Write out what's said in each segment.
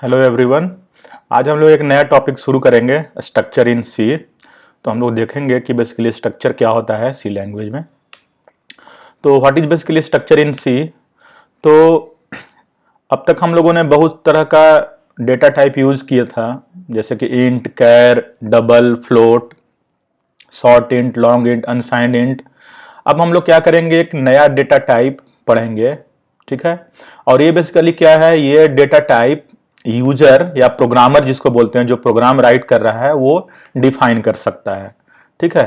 Hello everyone. आज हम लोग एक नया टॉपिक शुरू करेंगे, स्ट्रक्चर इन सी। तो हम लोग देखेंगे कि बेसिकली स्ट्रक्चर क्या होता है सी लैंग्वेज में। तो what is basically structure in C. तो अब तक हम लोगों ने बहुत तरह का डेटा टाइप यूज़ किया था, जैसे कि int, char, double, float, short int, long int, unsigned int. अब हम लोग क्या करेंगे, एक नया डेटा टाइप पढ़ेंगे, ठीक है। और ये बेसिकली क्या है, ये डेटा टाइप यूजर या प्रोग्रामर जिसको बोलते हैं, जो प्रोग्राम राइट कर रहा है वो डिफाइन कर सकता है, ठीक है।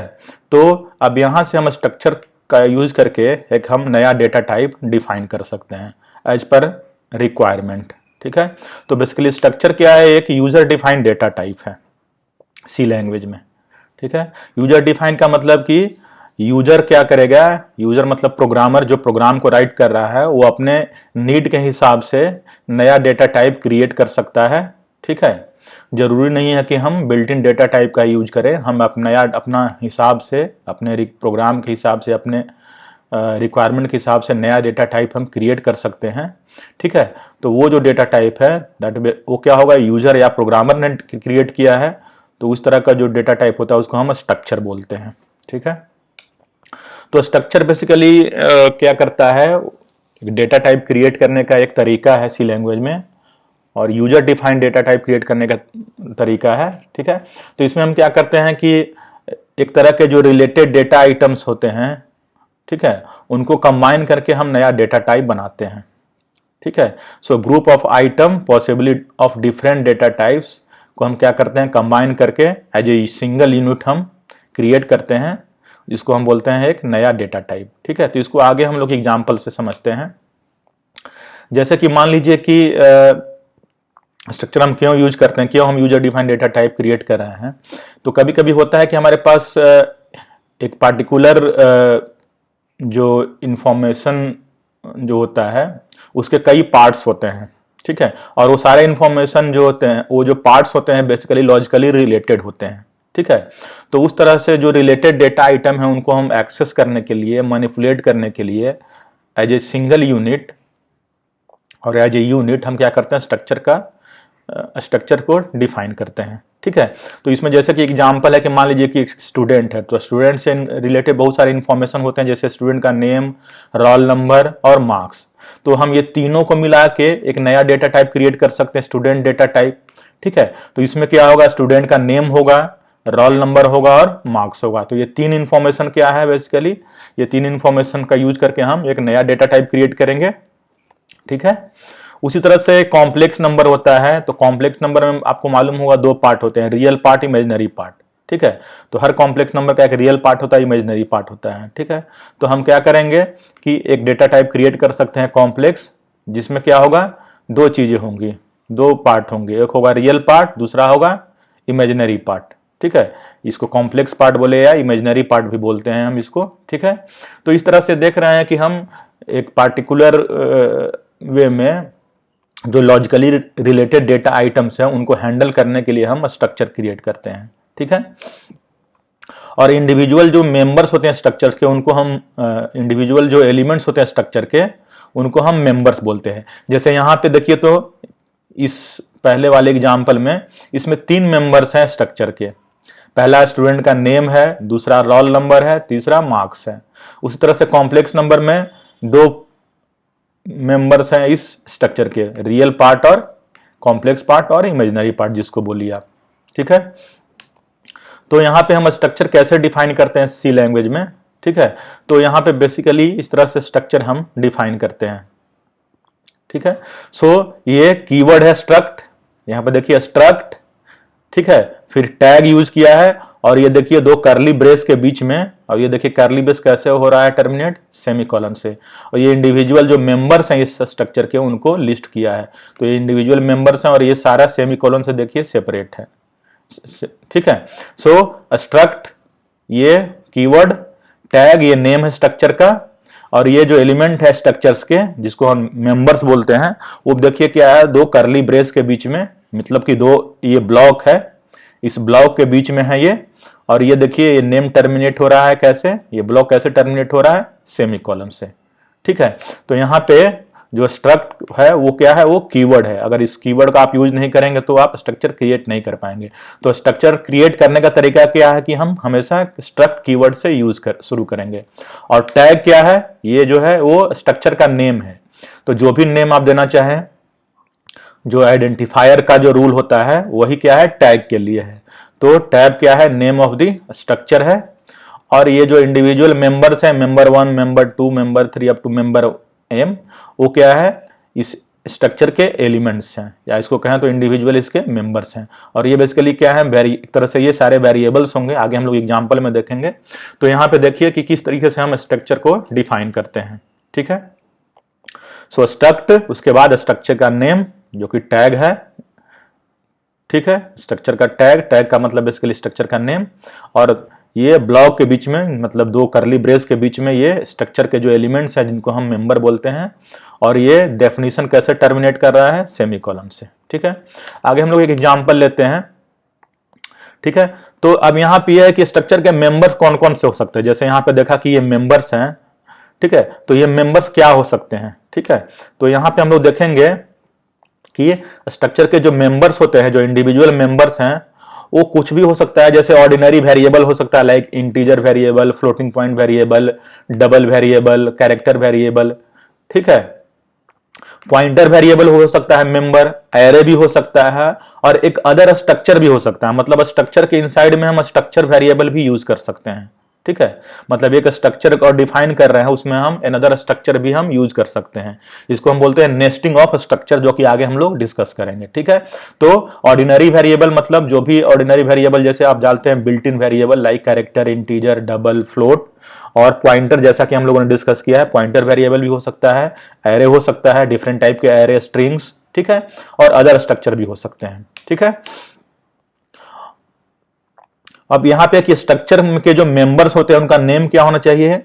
तो अब यहां से हम स्ट्रक्चर का यूज करके एक हम नया डेटा टाइप डिफाइन कर सकते हैं एज पर रिक्वायरमेंट, ठीक है। तो बेसिकली स्ट्रक्चर क्या है, एक यूजर डिफाइंड डेटा टाइप है सी लैंग्वेज में, ठीक है। यूजर डिफाइन का मतलब कि यूजर क्या करेगा, यूजर मतलब प्रोग्रामर जो प्रोग्राम को राइट कर रहा है वो अपने नीड के हिसाब से नया डेटा टाइप क्रिएट कर सकता है, ठीक है। जरूरी नहीं है कि हम बिल्ट इन डेटा टाइप का यूज करें, हम अपना हिसाब से, अपने प्रोग्राम के हिसाब से, अपने रिक्वायरमेंट के हिसाब से नया डेटा टाइप हम क्रिएट कर सकते हैं, ठीक है। तो वो जो डेटा टाइप है वो क्या होगा, यूजर या प्रोग्रामर ने क्रिएट किया है, तो उस तरह का जो डेटा टाइप होता है उसको हम स्ट्रक्चर बोलते हैं, ठीक है। तो स्ट्रक्चर बेसिकली क्या करता है, डेटा टाइप क्रिएट करने का एक तरीका है सी लैंग्वेज में, और user defined data type create करने का तरीका है, ठीक है। तो इसमें हम क्या करते हैं कि एक तरह के जो रिलेटेड डेटा आइटम्स होते हैं, ठीक है, उनको कंबाइन करके हम नया डेटा टाइप बनाते हैं, ठीक है। So group of item possibly of different data types को हम क्या करते हैं, कंबाइन करके एज ए सिंगल यूनिट हम क्रिएट करते हैं, जिसको हम बोलते हैं एक नया डेटा टाइप, ठीक है। तो इसको आगे हम लोग एग्जांपल से समझते हैं। जैसे कि मान लीजिए कि स्ट्रक्चर हम क्यों यूज करते हैं, क्यों हम user defined data type create कर रहे हैं। तो कभी कभी होता है कि हमारे पास एक पार्टिकुलर जो इंफॉर्मेशन जो होता है उसके कई पार्ट्स होते हैं, ठीक है। और वो सारे इंफॉर्मेशन जो होते हैं, वो जो पार्ट्स होते हैं बेसिकली लॉजिकली रिलेटेड होते हैं, ठीक है। तो उस तरह से जो रिलेटेड डेटा आइटम है उनको हम एक्सेस करने के लिए, मैनिपुलेट करने के लिए एज ए सिंगल यूनिट और एज ए यूनिट हम क्या करते हैं, स्ट्रक्चर को डिफाइन करते हैं, ठीक है। तो इसमें जैसे कि एग्जांपल है कि मान लीजिए कि एक स्टूडेंट है, तो स्टूडेंट से रिलेटेड बहुत सारे इंफॉर्मेशन होते हैं, जैसे स्टूडेंट का नेम, रोल नंबर और मार्क्स। तो हम ये तीनों को मिला के एक नया डेटा टाइप क्रिएट कर सकते हैं, स्टूडेंट डेटा टाइप, ठीक है। तो इसमें क्या होगा, स्टूडेंट का नेम होगा, रोल नंबर होगा और मार्क्स होगा। तो ये तीन इंफॉर्मेशन क्या है, बेसिकली ये तीन इंफॉर्मेशन का यूज करके हम एक नया डेटा टाइप क्रिएट करेंगे, ठीक है। उसी तरह से कॉम्प्लेक्स नंबर होता है। तो कॉम्प्लेक्स नंबर में आपको मालूम होगा दो पार्ट होते हैं, रियल पार्ट, इमेजिनरी पार्ट, ठीक है। तो हर कॉम्प्लेक्स नंबर का एक रियल पार्ट होता है, इमेजिनरी पार्ट होता है, ठीक है। तो हम क्या करेंगे कि एक डेटा टाइप क्रिएट कर सकते हैं कॉम्प्लेक्स, जिसमें क्या होगा, दो चीजें होंगी, दो पार्ट होंगे, एक होगा रियल पार्ट, दूसरा होगा इमेजिनरी पार्ट, ठीक है। इसको कॉम्प्लेक्स पार्ट बोले या इमेजिनरी पार्ट भी बोलते हैं हम इसको, ठीक है। तो इस तरह से देख रहे हैं कि हम एक पार्टिकुलर वे में जो लॉजिकली रिलेटेड डेटा आइटम्स हैं उनको हैंडल करने के लिए हम स्ट्रक्चर क्रिएट करते हैं, ठीक है। और इंडिविजुअल जो मेंबर्स होते हैं स्ट्रक्चर्स के, उनको हम इंडिविजुअल जो एलिमेंट्स होते हैं स्ट्रक्चर के, उनको हम मेंबर्स बोलते हैं। जैसे यहाँ पे देखिए, तो इस पहले वाले एग्जाम्पल में इसमें तीन मेंबर्स हैं स्ट्रक्चर के। पहला स्टूडेंट का नेम है, दूसरा रोल नंबर है, तीसरा मार्क्स है। उसी तरह से कॉम्प्लेक्स नंबर में दो मेंबर्स हैं इस स्ट्रक्चर के, रियल पार्ट और कॉम्प्लेक्स पार्ट और इमेजिनरी पार्ट जिसको बोलिए आप, ठीक है। तो यहाँ पे हम स्ट्रक्चर कैसे डिफाइन करते हैं सी लैंग्वेज में, ठीक है। तो यहाँ पे बेसिकली इस तरह से स्ट्रक्चर हम डिफाइन करते हैं, ठीक है। सो ये कीवर्ड है स्ट्रक्ट, यहाँ पे देखिए स्ट्रक्ट, ठीक है। फिर टैग यूज किया है, और ये देखिए दो करली ब्रेस के बीच में, और ये देखिए करली ब्रेस कैसे हो रहा है, टर्मिनेट सेमीकोलन से। और ये इंडिविजुअल जो मेंबर्स हैं इस स्ट्रक्चर के उनको लिस्ट किया है। तो ये इंडिविजुअल मेंबर्स हैं और ये सारा सेमीकोलन से देखिए सेपरेट है, ठीक है। सो स्ट्रक्ट ये कीवर्ड, टैग ये नेम है स्ट्रक्चर का, और ये जो एलिमेंट है स्ट्रक्चर्स के जिसको हम मेंबर्स बोलते हैं, वो देखिए क्या है, दो करली ब्रेस के बीच में, मतलब कि दो ये ब्लॉक है, इस ब्लॉक के बीच में है ये। और ये देखिए ये नेम टर्मिनेट हो रहा है कैसे, ये ब्लॉक कैसे टर्मिनेट हो रहा है, सेमीकोलन से, ठीक है। तो यहाँ पे जो स्ट्रक्ट है वो क्या है, वो कीवर्ड है। अगर इस कीवर्ड का आप यूज नहीं करेंगे तो आप स्ट्रक्चर क्रिएट नहीं कर पाएंगे। तो स्ट्रक्चर क्रिएट करने का तरीका क्या है कि हम हमेशा स्ट्रक्ट कीवर्ड से यूज कर शुरू करेंगे। और टैग क्या है, ये जो है वो स्ट्रक्चर का नेम है। तो जो भी नेम आप देना चाहें, जो आइडेंटिफायर का जो रूल होता है वही क्या है, टैग के लिए है। तो टैग क्या है, नेम ऑफ द स्ट्रक्चर है। और ये जो इंडिविजुअल मेंबर्स हैं, member 1, member 2, member 3 up to member m, वो क्या है, इस स्ट्रक्चर के एलिमेंट्स हैं, या इसको कहें तो इंडिविजुअल इसके मेंबर्स हैं। और ये बेसिकली क्या है, एक तरह से ये सारे वेरिएबल्स होंगे, आगे हम लोग एग्जांपल में देखेंगे। तो यहाँ पे देखिए कि किस तरीके से हम स्ट्रक्चर को डिफाइन करते हैं। ठीक है, सो स्ट्रक्ट, उसके बाद स्ट्रक्चर का नेम जो कि टैग है। ठीक है, स्ट्रक्चर का टैग, टैग का मतलब बेसिकली स्ट्रक्चर का नेम। और ये ब्लॉक के बीच में, मतलब दो करली ब्रेस के बीच में, ये स्ट्रक्चर के जो एलिमेंट्स हैं जिनको हम मेंबर बोलते हैं। और ये डेफिनेशन कैसे टर्मिनेट कर रहा है, सेमीकोलन से। ठीक है, आगे हम लोग एक एग्जांपल लेते हैं। ठीक है, तो अब यहाँ पे है कि स्ट्रक्चर के मेंबर्स कौन कौन से हो सकते हैं। जैसे यहाँ पे देखा कि ये मेंबर्स हैं। ठीक है, तो ये मेंबर्स क्या हो सकते हैं। ठीक है, तो यहाँ पे हम लोग देखेंगे कि स्ट्रक्चर के जो मेंबर्स होते हैं, जो इंडिविजुअल मेंबर्स हैं, वो कुछ भी हो सकता है। जैसे ऑर्डिनरी वेरिएबल हो सकता है, like integer variable, floating point variable, double variable, character variable. ठीक है, पॉइंटर वेरिएबल हो सकता है मेंबर, एरे भी हो सकता है, और एक अदर स्ट्रक्चर भी हो सकता है। मतलब स्ट्रक्चर के इनसाइड में हम स्ट्रक्चर वेरिएबल भी यूज कर सकते हैं। ठीक है, मतलब एक स्ट्रक्चर को डिफाइन कर रहे हैं, उसमें हम अनदर स्ट्रक्चर भी हम यूज कर सकते हैं। इसको हम बोलते हैं नेस्टिंग ऑफ स्ट्रक्चर, जो कि आगे हम लोग डिस्कस करेंगे। ठीक है, तो ऑर्डिनरी वेरिएबल मतलब जो भी ऑर्डिनरी वेरिएबल, जैसे आप जानते हैं built in variable like character, integer, double, float. और पॉइंटर, जैसा कि हम लोगों ने डिस्कस किया है, पॉइंटर वेरिएबल भी हो सकता है, एरे हो सकता है, डिफरेंट टाइप के एरे, स्ट्रिंग्स। ठीक है, और अदर स्ट्रक्चर भी हो सकते हैं। ठीक है, अब यहाँ पे कि स्ट्रक्चर के जो मेंबर्स होते हैं उनका नेम क्या होना चाहिए,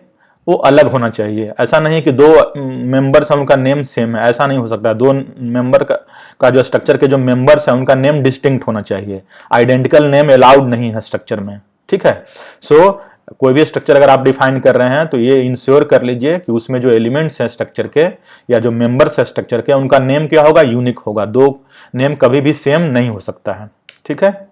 वो अलग होना चाहिए। ऐसा नहीं कि दो मेंबर्स हैं उनका नेम सेम है, ऐसा नहीं हो सकता। दो मेंबर का जो स्ट्रक्चर के जो मेंबर्स हैं उनका नेम डिस्टिंक्ट होना चाहिए। आइडेंटिकल नेम अलाउड नहीं है स्ट्रक्चर में। ठीक है, सो कोई भी स्ट्रक्चर अगर आप डिफाइन कर रहे हैं तो ये इंश्योर कर लीजिए कि उसमें जो एलिमेंट्स हैं स्ट्रक्चर के, या जो मेंबर्स है स्ट्रक्चर के, उनका नेम क्या होगा, यूनिक होगा। दो नेम कभी भी सेम नहीं हो सकता है। ठीक है,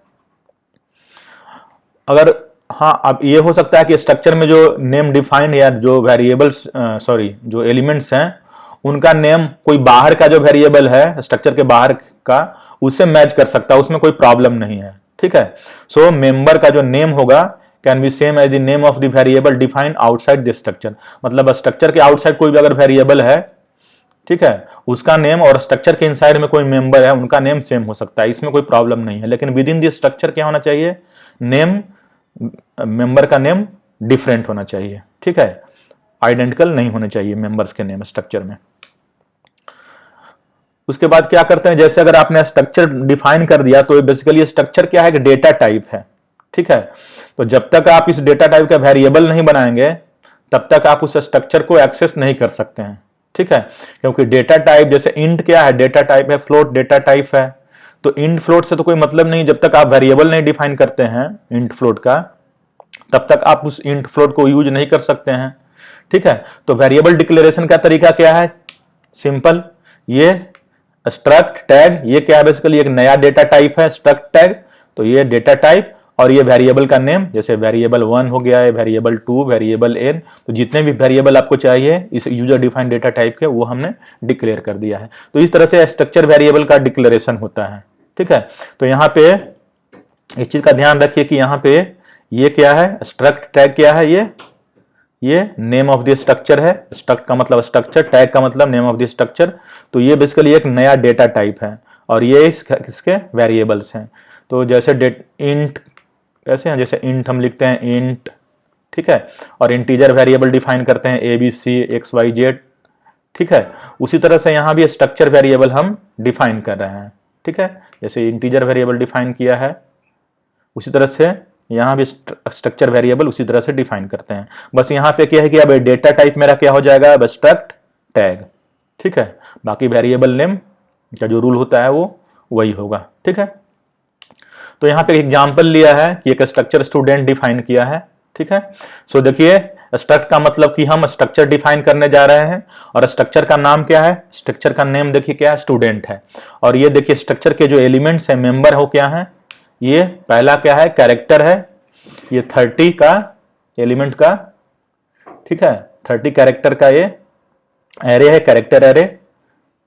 अगर हाँ, अब ये हो सकता है कि स्ट्रक्चर में जो नेम डिफाइंड या जो वेरिएबल्स जो एलिमेंट्स हैं उनका नेम कोई बाहर का जो वेरिएबल है स्ट्रक्चर के बाहर का, उससे मैच कर सकता है, उसमें कोई प्रॉब्लम नहीं है। ठीक है, सो मेंबर का जो नेम होगा can be same as the name of the variable defined outside the structure. मतलब स्ट्रक्चर के आउटसाइड कोई भी अगर वेरिएबल है, ठीक है, उसका नेम और स्ट्रक्चर के इनसाइड में कोई मेंबर है, उनका नेम सेम हो सकता है, इसमें कोई प्रॉब्लम नहीं है। लेकिन विद इन द स्ट्रक्चर क्या होना चाहिए, नेम, मेंबर का नेम डिफरेंट होना चाहिए। ठीक है, आइडेंटिकल नहीं होने चाहिए मेंबर्स के नेम स्ट्रक्चर में। उसके बाद क्या करते हैं, जैसे अगर आपने स्ट्रक्चर डिफाइन कर दिया तो बेसिकली स्ट्रक्चर क्या है, डेटा टाइप है। ठीक है, तो जब तक आप इस डेटा टाइप का वेरिएबल नहीं बनाएंगे तब तक आप उस स्ट्रक्चर को एक्सेस नहीं कर सकते हैं। ठीक है, क्योंकि डेटा टाइप, जैसे इंट क्या है, डेटा टाइप है, फ्लोट डेटा टाइप है। तो इंट फ्लोट से तो कोई मतलब नहीं, जब तक आप वेरिएबल नहीं डिफाइन करते हैं इंट फ्लोट का, तब तक आप उस इंट फ्लोट को यूज नहीं कर सकते हैं। ठीक है, तो वेरिएबल डिक्लेरेशन का तरीका क्या है, सिंपल, ये स्ट्रक्ट टैग, ये क्या है, बेसिकली एक नया डेटा टाइप है स्ट्रक्ट टैग। तो ये डेटा टाइप और ये वेरिएबल का नेम, जैसे वेरिएबल 1 हो गया है, वेरिएबल 2, वेरिएबल n, तो जितने भी वेरिएबल आपको चाहिए इस यूजर डिफाइंड डेटा टाइप के, वो हमने डिक्लेयर कर दिया है। तो इस तरह से स्ट्रक्चर वेरिएबल का डिक्लेरेशन होता है। ठीक है, तो यहाँ पे इस चीज का ध्यान रखिए कि यहाँ पे ये क्या है, स्ट्रक्ट टैग क्या है, ये नेम ऑफ द स्ट्रक्चर है। स्ट्रक्ट का मतलब स्ट्रक्चर, टैग का मतलब नेम ऑफ द स्ट्रक्चर। तो ये बेसिकली एक नया डेटा टाइप है और ये इसके वेरिएबल्स हैं। तो जैसे इंट कैसे हैं, जैसे इंट हम लिखते हैं इंट, ठीक है, और इंटीजर वेरिएबल डिफाइन करते हैं ABC XYZ। ठीक है, उसी तरह से यहाँ भी स्ट्रक्चर वेरिएबल हम डिफाइन कर रहे हैं। ठीक है, जैसे इंटीजर वेरिएबल डिफाइन किया है उसी तरह से यहाँ भी स्ट्रक्चर वेरिएबल उसी तरह से डिफाइन करते हैं। बस यहाँ पे क्या है कि अब डेटा टाइप मेरा क्या हो जाएगा, अब स्ट्रक्ट टैग। ठीक है, बाकी वेरिएबल नेम का जो रूल होता है वो वही होगा। ठीक है, तो यहाँ पे एग्जांपल लिया है कि एक स्ट्रक्चर स्टूडेंट डिफाइन किया है। ठीक है, सो देखिए स्ट्रक्ट का मतलब कि हम स्ट्रक्चर डिफाइन करने जा रहे हैं, और स्ट्रक्चर का नाम क्या है, स्ट्रक्चर का नेम देखिए क्या है, स्टूडेंट है। और ये देखिए स्ट्रक्चर के जो एलिमेंट्स है, मेंबर हो क्या है, ये पहला क्या है, कैरेक्टर है, ये 30 का एलिमेंट का, ठीक है, 30 कैरेक्टर का ये एरे है, कैरेक्टर एरे,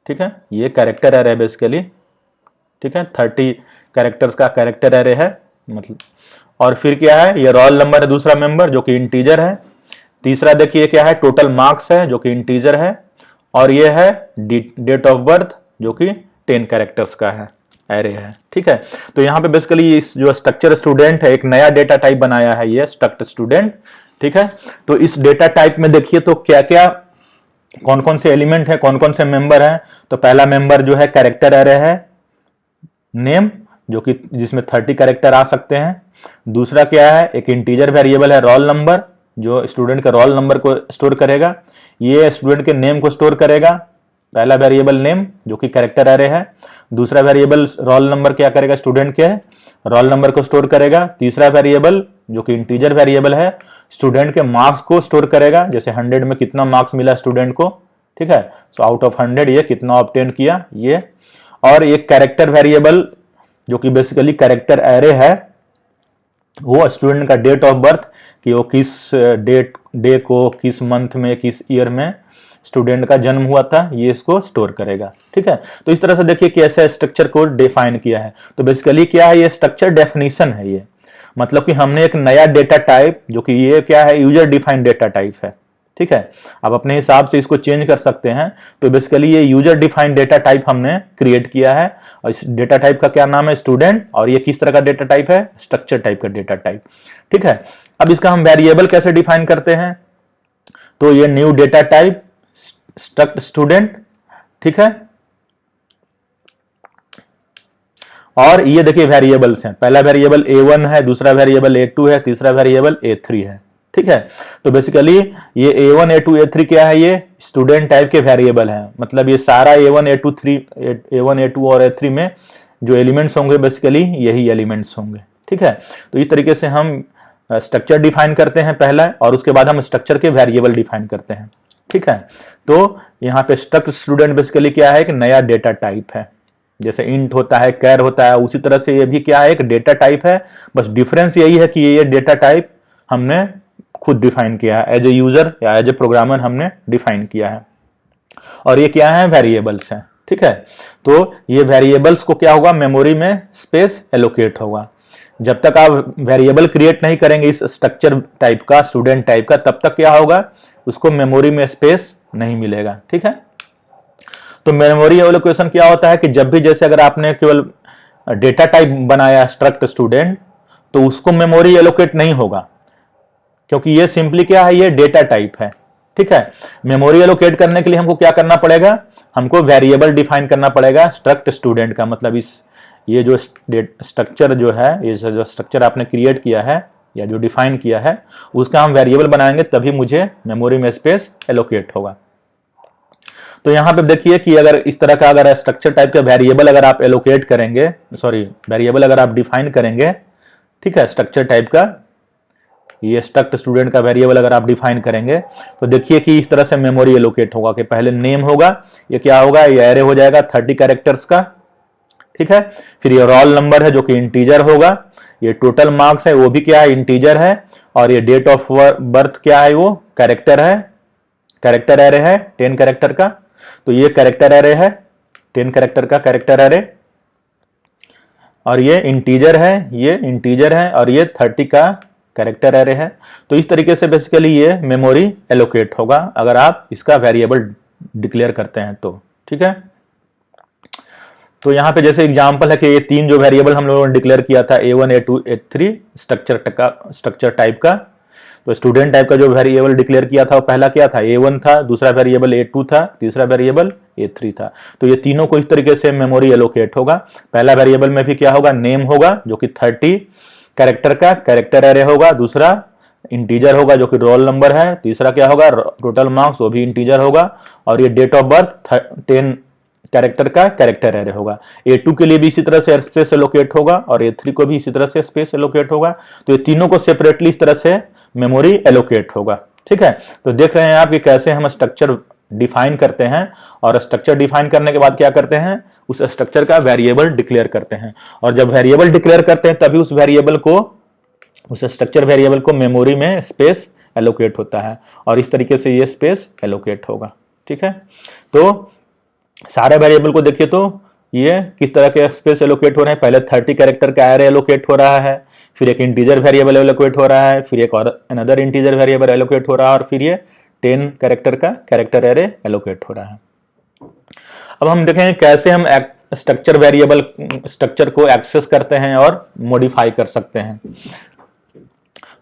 ठीक है, ये कैरेक्टर एरे बेसिकली, ठीक है, 30 कैरेक्टर्स का कैरेक्टर एरे है मतलब। और फिर क्या है, ये रोल नंबर है दूसरा मेंबर जो कि इंटीजर है। तीसरा देखिए क्या है, टोटल मार्क्स है जो कि इंटीजर है। और ये है डेट ऑफ बर्थ जो कि 10 कैरेक्टर्स का है, एरे है, ठीक है। तो यहाँ पे बेसिकली इस जो स्ट्रक्चर स्टूडेंट है एक नया डेटा टाइप बनाया है, ये स्ट्रक्ट स्टूडेंट, ठीक है। तो इस डेटा टाइप में देखिए तो क्या क्या कौन कौन से एलिमेंट है, कौन कौन से मेंबर हैं। तो पहला मेंबर जो है कैरेक्टर एरे है, नेम जो कि जिसमें 30 कैरेक्टर आ सकते हैं। दूसरा क्या है, एक इंटीजर वेरिएबल है रोल नंबर, जो स्टूडेंट के रोल नंबर को स्टोर करेगा, ये स्टूडेंट के नेम को स्टोर करेगा। पहला वेरिएबल नेम जो कि कैरेक्टर एरे है, दूसरा वेरिएबल रोल नंबर क्या करेगा, स्टूडेंट के रोल नंबर को स्टोर करेगा। तीसरा वेरिएबल जो कि इंटीजर वेरिएबल है, स्टूडेंट के मार्क्स को स्टोर करेगा, जैसे 100 में कितना मार्क्स मिला स्टूडेंट को, ठीक है, सो आउट ऑफ 100 ये कितना ऑब्टेन किया ये। और एक कैरेक्टर वेरिएबल जो कि बेसिकली कैरेक्टर एरे है, वो स्टूडेंट का डेट ऑफ बर्थ कि वो किस डे को, किस मंथ में, किस ईयर में स्टूडेंट का जन्म हुआ था, ये इसको स्टोर करेगा, ठीक है। तो इस तरह से देखिए कैसे स्ट्रक्चर को डिफाइन किया है। तो बेसिकली क्या है, ये स्ट्रक्चर डेफिनेशन है, ये मतलब कि हमने एक नया डेटा टाइप जो कि ये क्या है, यूजर डिफाइंड डेटा टाइप है, ठीक है। आप अपने हिसाब से इसको चेंज कर सकते हैं। तो बेसिकली ये यूजर डिफाइंड डेटा टाइप हमने क्रिएट किया है, और इस डेटा टाइप का क्या नाम है, स्टूडेंट। और ये किस तरह का डेटा टाइप है, स्ट्रक्चर टाइप का डेटा टाइप, ठीक है। अब इसका हम वेरिएबल कैसे डिफाइन करते हैं, तो ये new data type struct student, ठीक है। और ये देखिए वेरिएबल्स हैं, पहला वेरिएबल a1 है, दूसरा वेरिएबल a2 है, तीसरा वेरिएबल a3 है, ठीक है। तो बेसिकली ये a1 a2 a3 क्या है, ये स्टूडेंट टाइप के वेरिएबल हैं। मतलब ये सारा a1 a2 और a3 में जो एलिमेंट्स होंगे बेसिकली यही एलिमेंट्स होंगे, ठीक है। तो इस तरीके से हम स्ट्रक्चर डिफाइन करते हैं पहला, और उसके बाद हम स्ट्रक्चर के वेरिएबल डिफाइन करते हैं, ठीक है। तो यहाँ पे स्ट्रक्ट स्टूडेंट बेसिकली क्या है, एक नया डेटा टाइप है। जैसे इंट होता है, कैर होता है, उसी तरह से ये भी क्या है, एक डेटा टाइप है। बस डिफरेंस यही है कि ये डेटा टाइप हमने खुद डिफाइन किया है, एज ए यूजर या एज ए प्रोग्रामर हमने डिफाइन किया है। और ये क्या है, वेरिएबल्स हैं, ठीक है। तो ये वेरिएबल्स को क्या होगा, मेमोरी में स्पेस एलोकेट होगा। जब तक आप वेरिएबल क्रिएट नहीं करेंगे इस स्ट्रक्चर टाइप का, स्टूडेंट टाइप का, तब तक क्या होगा, उसको मेमोरी में स्पेस नहीं मिलेगा, ठीक है। तो मेमोरी एलोकेशन क्या होता है कि जब भी, जैसे अगर आपने केवल डेटा टाइप बनाया स्ट्रक्ट स्टूडेंट, तो उसको मेमोरी एलोकेट नहीं होगा, क्योंकि ये सिंपली क्या है, ये डेटा टाइप है, ठीक है। मेमोरी एलोकेट करने के लिए हमको क्या करना पड़ेगा, हमको वेरिएबल डिफाइन करना पड़ेगा स्ट्रक्ट स्टूडेंट का। मतलब इस ये जो स्ट्रक्चर जो है, ये जो स्ट्रक्चर आपने क्रिएट किया है या जो डिफाइन किया है, उसका हम वेरिएबल बनाएंगे, तभी मुझे मेमोरी में स्पेस एलोकेट होगा। तो यहाँ पे देखिए कि अगर इस तरह का अगर स्ट्रक्चर टाइप का वेरिएबल अगर आप एलोकेट करेंगे, वेरिएबल अगर आप डिफाइन करेंगे, ठीक है, स्ट्रक्चर टाइप का, ये स्ट्रक्ट स्टूडेंट का वेरिएबल अगर आप डिफाइन करेंगे, तो देखिए कि इस तरह से मेमोरी एलोकेट होगा कि पहले नेम होगा, ये क्या होगा, ये एरे हो जाएगा 30 कैरेक्टर्स का, ठीक है। फिर ये रोल नंबर है जो कि इंटीजर होगा, ये टोटल मार्क्स है वो भी क्या है, इंटीजर है। और ये डेट ऑफ बर्थ क्या है, वो कैरेक्टर है, कैरेक्टर एरे है 10 कैरेक्टर का। तो ये कैरेक्टर एरे है 10 कैरेक्टर का कैरेक्टर एरे, और ये इंटीजर है, ये इंटीजर है, और ये 30 का कैरेक्टर एरे है। तो इस तरीके से बेसिकली ये मेमोरी एलोकेट होगा अगर आप इसका वेरिएबल डिक्लेयर करते हैं तो, ठीक है। तो यहाँ पे जैसे एग्जांपल है कि ये तीन जो वेरिएबल हम लोगों ने डिक्लेयर किया था, a1 a2 a3 structure type का। तो स्टूडेंट टाइप का जो वेरिएबल डिक्लेयर किया था वो पहला क्या था, a1 था, दूसरा वेरिएबल a2 था, तीसरा वेरिएबल a3 था। तो ये तीनों को इस तरीके से मेमोरी एलोकेट होगा। पहला वेरिएबल में भी क्या होगा, नेम होगा जो कि 30 कैरेक्टर का कैरेक्टर एरे होगा, दूसरा इंटीजर होगा जो कि रोल नंबर है, तीसरा क्या होगा, टोटल मार्क्स, वो भी इंटीजर होगा, और ये डेट ऑफ बर्थ 10 कैरेक्टर का कैरेक्टर एरे होगा। a2 के लिए भी इसी तरह से स्पेस एलोकेट होगा, और a3 को भी इसी तरह से स्पेस एलोकेट होगा। तो ये तीनों को सेपरेटली इस तरह से मेमोरी एलोकेट होगा, ठीक है, तो देख रहे हैं आप कि कैसे हम स्ट्रक्चर डिफाइन करते हैं, और स्ट्रक्चर डिफाइन करने के बाद क्या करते हैं, उस स्ट्रक्चर का वेरिएबल डिक्लेयर करते हैं, और जब वेरिएबल डिक्लेयर करते हैं तभी उस स्ट्रक्चर वेरिएबल को मेमोरी में स्पेस एलोकेट होता है, और इस तरीके से ये स्पेस एलोकेट होगा। ठीक है, तो सारे वेरिएबल को देखिए तो ये किस तरह के स्पेस एलोकेट हो रहे हैं। पहले 30 कैरेक्टर का एरे एलोकेट हो रहा है, फिर एक इंटीजर वेरिएबल एलोकेट हो रहा है, फिर एक और अनदर इंटीजर वेरिएबल एलोकेट हो रहा है, और फिर ये 10 कैरेक्टर का कैरेक्टर एरे एलोकेट हो रहा है। अब हम देखेंगे कैसे हम स्ट्रक्चर को एक्सेस करते हैं और मॉडिफाई कर सकते हैं।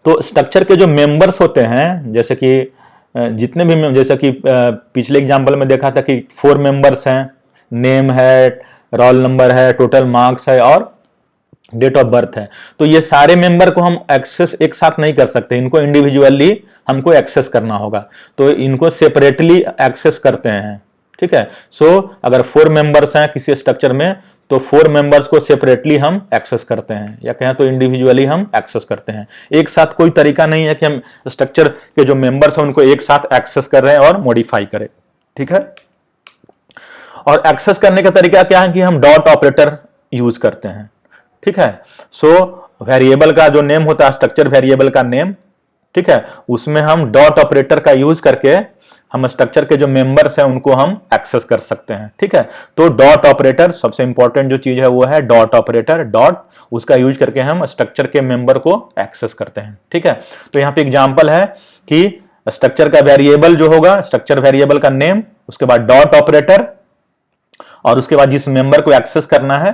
तो स्ट्रक्चर के जो मेंबर्स होते हैं, जैसे कि जितने भी, जैसे कि पिछले एग्जांपल में देखा था कि 4 मेंबर्स हैं, नेम है, रोल नंबर है, टोटल मार्क्स है और डेट ऑफ बर्थ है। तो ये सारे मेंबर को हम एक्सेस एक साथ नहीं कर सकते, इनको इंडिविजुअली हमको एक्सेस करना होगा, तो इनको सेपरेटली एक्सेस करते हैं। ठीक है, सो अगर 4 मेंबर्स हैं किसी स्ट्रक्चर में, तो 4 मेंबर्स को सेपरेटली हम एक्सेस करते हैं, या कहें तो इंडिविजुअली हम एक्सेस करते हैं। एक साथ कोई तरीका नहीं है कि हम स्ट्रक्चर के जो मेंबर्स हैं उनको एक साथ एक्सेस कर रहे हैं और मॉडिफाई करें। ठीक है, और एक्सेस करने का तरीका क्या है कि हम डॉट ऑपरेटर यूज करते हैं। ठीक है, सो वेरिएबल का जो नेम होता है, स्ट्रक्चर वेरिएबल का नेम, ठीक है, उसमें हम डॉट ऑपरेटर का यूज करके हम स्ट्रक्चर के जो मेंबर्स हैं उनको हम एक्सेस कर सकते हैं। ठीक है, तो डॉट ऑपरेटर सबसे इंपॉर्टेंट जो चीज है वो है डॉट ऑपरेटर, डॉट, उसका यूज करके हम स्ट्रक्चर के मेंबर को एक्सेस करते हैं। ठीक है, तो यहाँ पे एग्जांपल है कि स्ट्रक्चर का वेरिएबल जो होगा, स्ट्रक्चर वेरिएबल का नेम, उसके बाद डॉट ऑपरेटर, और उसके बाद जिस मेंबर को एक्सेस करना है,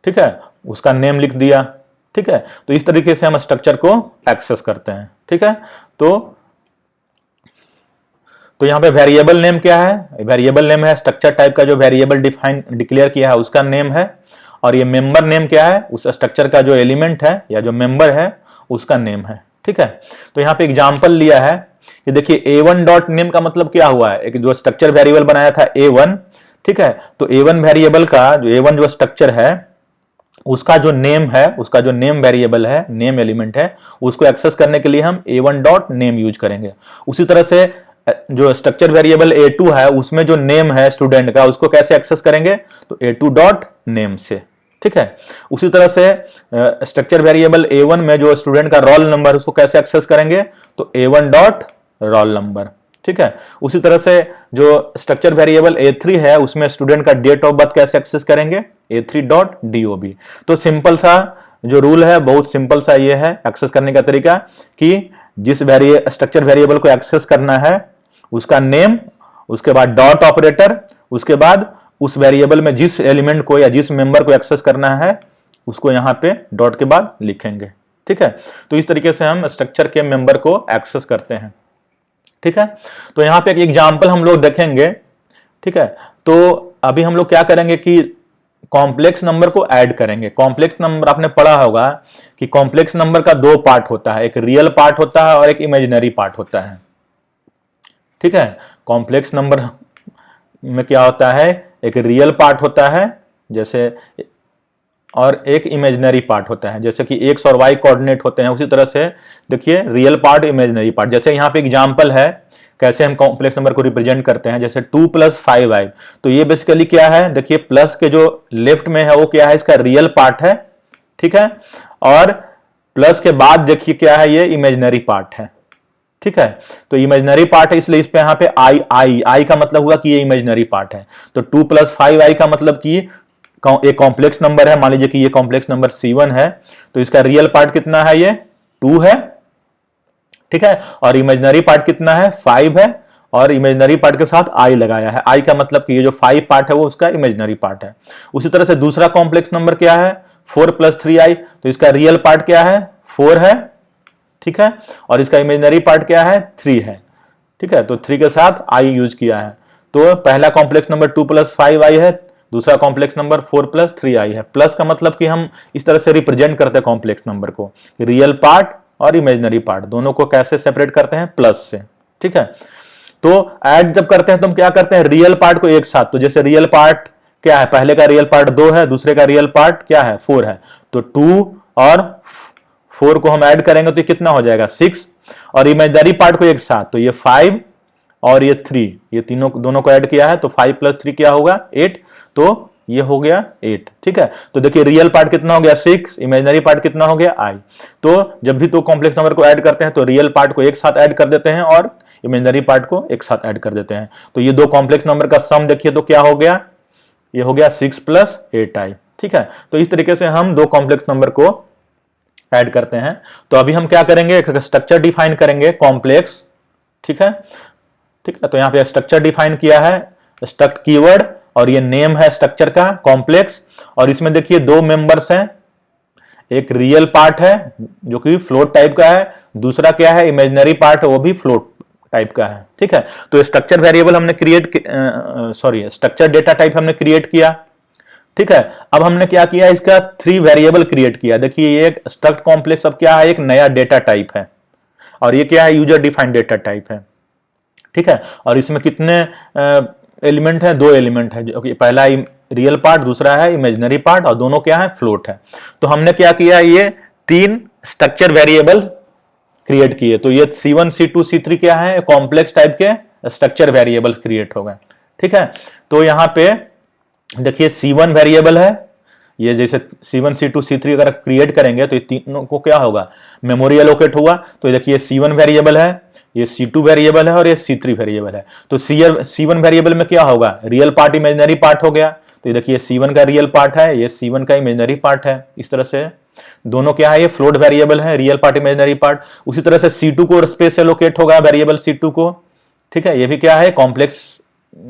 ठीक है, उसका नेम लिख दिया। ठीक है, तो इस तरीके से हम स्ट्रक्चर को एक्सेस करते हैं। ठीक है, तो यहाँ पे वेरिएबल नेम क्या है, वेरिएबल नेम है स्ट्रक्चर टाइप का जो वेरिएबल डिक्लेयर किया है उसका नेम है, और ये मेंबर नेम क्या है, उस स्ट्रक्चर का जो एलिमेंट है या जो मेंबर है उसका नेम है। ठीक है, तो यहाँ पे एग्जांपल लिया है कि देखिए A1 डॉट नेम का मतलब क्या हुआ है, एक जो स्ट्रक्चर वेरिएबल बनाया था A1, ठीक है, तो A1 वेरिएबल का जो A1 जो स्ट्रक्चर है उसका जो नेम है, उसका जो नेम वेरिएबल है, नेम एलिमेंट है, उसको एक्सेस करने के लिए हम A1 डॉट नेम यूज करेंगे। उसी तरह से जो स्ट्रक्चर वेरिएबल A2 है उसमें जो नेम है स्टूडेंट का, उसको कैसे एक्सेस करेंगे, तो A2 डॉट नेम से। ठीक है, उसी तरह से स्ट्रक्चर वेरिएबल A1 में जो स्टूडेंट का रोल नंबर, उसको कैसे एक्सेस करेंगे, तो A1 डॉट रोल नंबर। ठीक है, उसी तरह से जो स्ट्रक्चर वेरिएबल A3 है उसमें स्टूडेंट का डेट ऑफ बर्थ कैसे एक्सेस करेंगे, A3 डॉट DOB। तो सिंपल सा जो रूल है, बहुत सिंपल सा ये है एक्सेस करने का तरीका, कि जिस स्ट्रक्चर वेरिएबल को एक्सेस करना है उसका नेम, उसके बाद डॉट ऑपरेटर, उसके बाद उस वेरिएबल में जिस एलिमेंट को या जिस मेंबर को एक्सेस करना है उसको यहां पे डॉट के बाद लिखेंगे। ठीक है, तो इस तरीके से हम स्ट्रक्चर के मेंबर को एक्सेस करते हैं। ठीक है, तो यहां पे एक एग्जांपल हम लोग देखेंगे। ठीक है, तो अभी हम लोग क्या करेंगे कि कॉम्प्लेक्स नंबर को ऐड करेंगे। कॉम्प्लेक्स नंबर आपने पढ़ा होगा कि कॉम्प्लेक्स नंबर का 2 पार्ट होता है, एक रियल पार्ट होता है और एक इमेजिनरी पार्ट होता है। ठीक है, कॉम्प्लेक्स नंबर में क्या होता है, एक रियल पार्ट होता है जैसे, और एक इमेजिनरी पार्ट होता है, जैसे कि एक्स और वाई कोऑर्डिनेट होते हैं, उसी तरह से देखिए रियल पार्ट, इमेजिनरी पार्ट। जैसे यहाँ पे एग्जांपल है कैसे हम कॉम्प्लेक्स नंबर को रिप्रेजेंट करते हैं, जैसे 2 + 5i, तो ये बेसिकली क्या है, देखिए प्लस के जो लेफ्ट में है वो क्या है, इसका रियल पार्ट है। ठीक है, और प्लस के बाद देखिए क्या है, ये इमेजिनरी पार्ट है। ठीक है, तो इमेजिनरी पार्ट है इसलिए इस पे यहाँ पे आई का मतलब हुआ कि ये इमेजिनरी पार्ट है। तो 2 + 5i का मतलब कि एक कॉम्प्लेक्स नंबर है, मान लीजिए कि ये कॉम्प्लेक्स नंबर C1 है, तो इसका रियल पार्ट कितना है, ये 2 है। ठीक है, और इमेजिनरी पार्ट कितना है, 5 है, और इमेजिनरी पार्ट के साथ आई लगाया है। आई का मतलब कि ये जो 5 पार्ट है वो उसका इमेजिनरी पार्ट है। उसी तरह से दूसरा कॉम्प्लेक्स नंबर क्या है, 4 + 3i, तो इसका रियल पार्ट क्या है, 4 है। ठीक है, और इसका इमेजिनरी पार्ट क्या है, 3 है। ठीक है, तो 3 के साथ आई यूज किया है। तो पहला कॉम्प्लेक्स नंबर 2 + 5i है, दूसरा कॉम्प्लेक्स नंबर 4 + 3i है। प्लस का मतलब कि हम इस तरह से रिप्रेजेंट करते हैं कॉम्प्लेक्स नंबर को, रियल पार्ट और इमेजिनरी पार्ट दोनों को कैसे सेपरेट करते हैं, प्लस से। ठीक है, तो ऐड जब करते हैं तो हम क्या करते हैं, रियल पार्ट को एक साथ, तो जैसे रियल पार्ट क्या है, पहले का रियल पार्ट 2 है, दूसरे का रियल पार्ट क्या है, 4 है, तो 2 और 4 को हम ऐड करेंगे तो कितना हो जाएगा, 6, और इमेजिनरी पार्ट को एक साथ, तो ये 5 और ये 3, ये तीनों दोनों को ऐड किया है तो 5 + 3 क्या होगा 8, तो ये हो गया 8। ठीक है, तो देखिए रियल पार्ट कितना हो गया 6, इमेजिनरी पार्ट कितना हो गया I। तो जब भी दो कॉम्प्लेक्स नंबर को ऐड करते हैं तो रियल पार्ट को एक साथ ऐड कर देते हैं और इमेजिनरी पार्ट को एक साथ ऐड कर देते हैं। तो ये दो कॉम्प्लेक्स नंबर का सम देखिए तो क्या हो गया, ये हो गया 6 + 8I। ठीक है, तो इस तरीके से हम दो कॉम्प्लेक्स नंबर को ऐड करते हैं। तो अभी हम क्या करेंगे, एक स्ट्रक्चर डिफाइन करेंगे कॉम्प्लेक्स। ठीक है, तो यहाँ पे स्ट्रक्चर डिफाइन किया है, स्ट्रक्ट कीवर्ड, और ये नेम है स्ट्रक्चर का कॉम्प्लेक्स। और इसमें देखिए दो मेंबर्स हैं, एक रियल पार्ट है जो कि फ्लोट टाइप का है, दूसरा क्या है इमेजिनरी पार्ट है वो भी फ्लोट टाइप का है। ठीक है, तो स्ट्रक्चर वेरिएबल हमने स्ट्रक्चर डेटा टाइप हमने क्रिएट किया। ठीक है, अब हमने क्या किया, इसका 3 वेरिएबल क्रिएट किया। देखिए ये एक स्ट्रक्ट कॉम्प्लेक्स अब क्या है, एक नया डेटा टाइप है, और ये क्या है यूजर डिफाइंड डेटा टाइप है। ठीक है, और इसमें कितने एलिमेंट है, 2 एलिमेंट है, जो कि पहला रियल पार्ट, दूसरा है इमेजिनरी पार्ट, और दोनों क्या है फ्लोट है। तो हमने क्या किया, ये 3 स्ट्रक्चर वेरिएबल क्रिएट किए। तो ये C1 C2 C3 क्या है, कॉम्प्लेक्स टाइप के स्ट्रक्चर वेरिएबल क्रिएट हो गए। ठीक है, तो यहां पे देखिए C1 वेरिएबल है, ये जैसे C1 C2 C3 अगर क्रिएट करेंगे तो ये तीनों को क्या होगा, मेमोरी एलोकेट हुआ। तो देखिए C1 वेरिएबल है, ये C2 वेरिएबल है और ये C3 वेरिएबल है। तो C1 वेरिएबल में क्या होगा, रियल पार्ट इमेजिनरी पार्ट हो गया। तो ये देखिए C1 का रियल पार्ट है, ये C1 का इमेजिनरी पार्ट है। इस तरह से दोनों क्या है, ये फ्लोट वेरिएबल है, रियल पार्ट इमेजिनरी पार्ट। उसी तरह से C2 को स्पेस एलोकेट होगा वेरिएबल C2 को। ठीक है, ये भी क्या है कॉम्प्लेक्स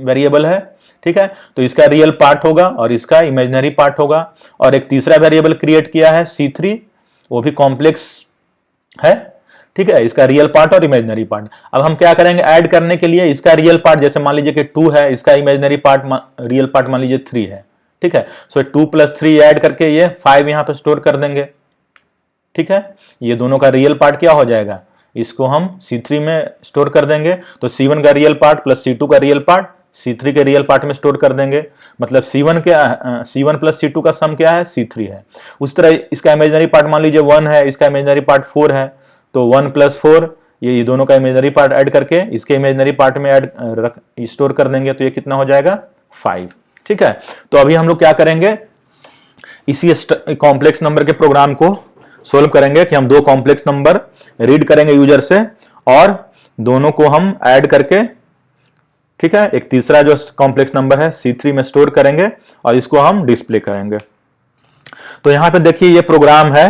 वेरिएबल है। ठीक है, तो इसका रियल पार्ट होगा और इसका इमेजिनरी पार्ट होगा। और एक तीसरा वेरिएबल क्रिएट किया है C3, वो भी कॉम्प्लेक्स है। ठीक है, इसका रियल पार्ट और इमेजिनरी पार्ट। अब हम क्या करेंगे, ऐड करने के लिए इसका रियल पार्ट, जैसे मान लीजिए कि 2 है, इसका इमेजिनरी पार्ट रियल पार्ट मान लीजिए 3 है। ठीक है, सो 2 + 3 ऐड करके ये 5 यहां पे स्टोर कर देंगे। ठीक है, ये दोनों का रियल पार्ट क्या हो जाएगा, इसको हम C3 में स्टोर कर देंगे। तो C1 का रियल पार्ट प्लस C2 का रियल पार्ट C3 के रियल पार्ट में स्टोर कर देंगे। मतलब C1 + C2 का सम क्या है, C3 है। उस तरह इसका इमेजिनरी पार्ट मान लीजिए 1 है, इसका इमेजिनरी पार्ट 4 है, तो 1 + 4 ये दोनों का इमेजिनरी पार्ट ऐड करके इसके इमेजिनरी पार्ट में स्टोर कर देंगे। तो ये कितना हो जाएगा 5। ठीक है, तो अभी हम लोग क्या करेंगे, इसी कॉम्प्लेक्स नंबर के प्रोग्राम को सोल्व करेंगे कि हम दो कॉम्प्लेक्स नंबर रीड करेंगे यूजर से और दोनों को हम ऐड करके, ठीक है, एक तीसरा जो कॉम्प्लेक्स नंबर है C3 में स्टोर करेंगे और इसको हम डिस्प्ले करेंगे। तो यहां पे देखिए ये प्रोग्राम है